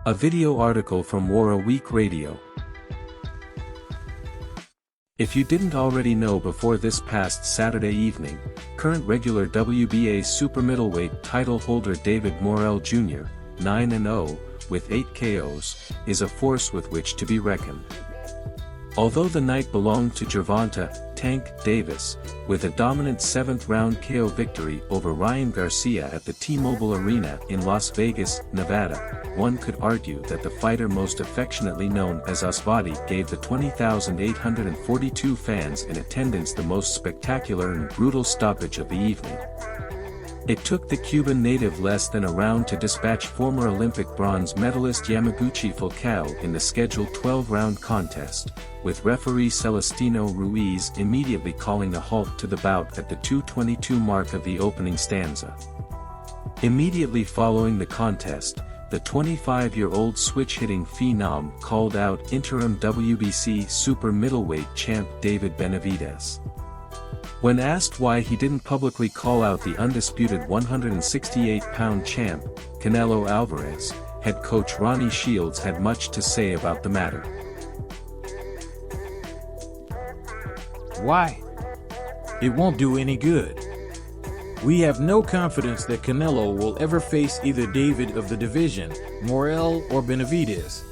A video article from W.A.W Radio. If you didn't already know before this past Saturday evening, current regular WBA super middleweight title holder David Morrell Jr., 9-0, with 8 KOs, is a force with which to be reckoned. Although the night belonged to Gervonta "Tank" Davis, with a dominant 7th-round KO victory over Ryan Garcia at the T-Mobile Arena in Las Vegas, Nevada, one could argue that the fighter most affectionately known as Usvadi gave the 20,842 fans in attendance the most spectacular and brutal stoppage of the evening. It took the Cuban native less than a round to dispatch former Olympic bronze medalist Yamaguchi Falcao in the scheduled 12-round contest, with referee Celestino Ruiz immediately calling a halt to the bout at the 2:22 mark of the opening stanza. Immediately following the contest, the 25-year-old switch-hitting phenom called out interim WBC super middleweight champ David Benavidez. When asked why he didn't publicly call out the undisputed 168-pound champ, Canelo Alvarez, head coach Ronnie Shields had much to say about the matter. Why? It won't do any good. We have no confidence that Canelo will ever face either David of the division, Morrell or Benavidez.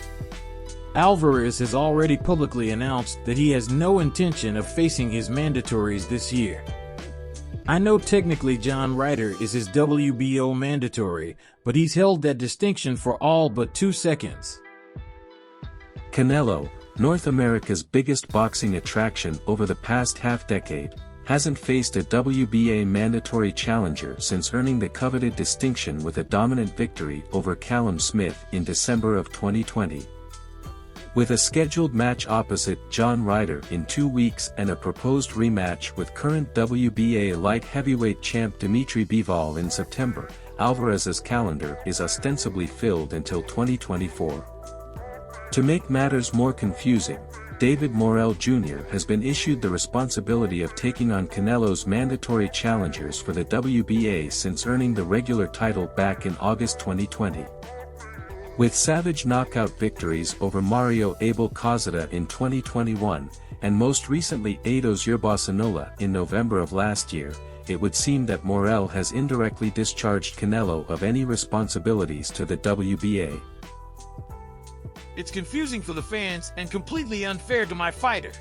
Alvarez has already publicly announced that he has no intention of facing his mandatories this year. I know technically John Ryder is his WBO mandatory, but he's held that distinction for all but 2 seconds. Canelo, North America's biggest boxing attraction over the past half-decade, hasn't faced a WBA mandatory challenger since earning the coveted distinction with a dominant victory over Callum Smith in December of 2020. With a scheduled match opposite John Ryder in 2 weeks and a proposed rematch with current WBA light heavyweight champ Dimitri Bivol in September, Alvarez's calendar is ostensibly filled until 2024. To make matters more confusing, David Morrell Jr. has been issued the responsibility of taking on Canelo's mandatory challengers for the WBA since earning the regular title back in August 2020. With savage knockout victories over Mario Abel Cazada in 2021, and most recently Eidos Yerbosinola in November of last year, it would seem that Morrell has indirectly discharged Canelo of any responsibilities to the WBA. It's confusing for the fans and completely unfair to my fighter.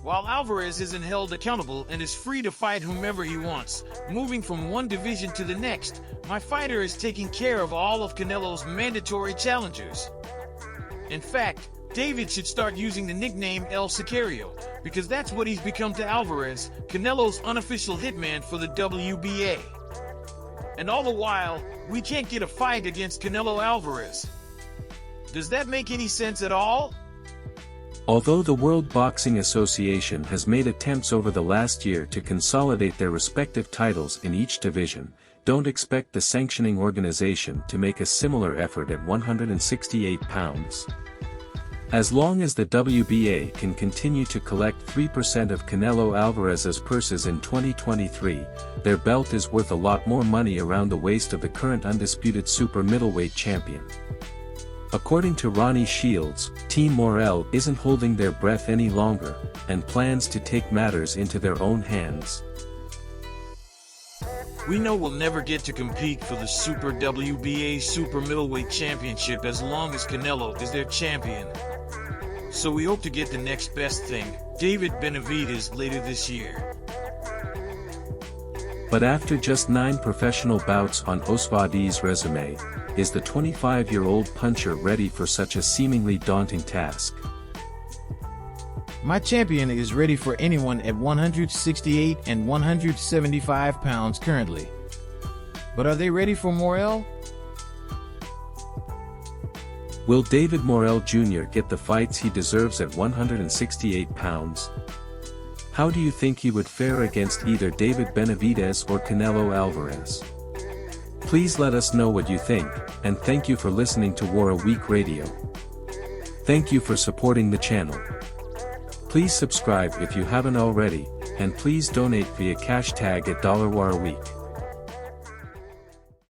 While Alvarez isn't held accountable and is free to fight whomever he wants, moving from one division to the next, my fighter is taking care of all of Canelo's mandatory challengers. In fact, David should start using the nickname El Sicario, because that's what he's become to Alvarez, Canelo's unofficial hitman for the WBA. And all the while, we can't get a fight against Canelo Alvarez. Does that make any sense at all? Although the World Boxing Association has made attempts over the last year to consolidate their respective titles in each division, don't expect the sanctioning organization to make a similar effort at 168 pounds. As long as the WBA can continue to collect 3% of Canelo Alvarez's purses in 2023, their belt is worth a lot more money around the waist of the current undisputed super middleweight champion. According to Ronnie Shields, Team Morrell isn't holding their breath any longer, and plans to take matters into their own hands. We know we'll never get to compete for the Super WBA Super Middleweight Championship as long as Canelo is their champion. So we hope to get the next best thing, David Benavidez, later this year. But after just 9 professional bouts on Usvadi's resume, is the 25-year-old puncher ready for such a seemingly daunting task? My champion is ready for anyone at 168 and 175 pounds currently. But are they ready for Morrell? Will David Morrell Jr. get the fights he deserves at 168 pounds? How do you think he would fare against either David Benavidez or Canelo Alvarez? Please let us know what you think, and thank you for listening to W.A.W Radio. Thank you for supporting the channel. Please subscribe if you haven't already, and please donate via cash tag at $1 a week.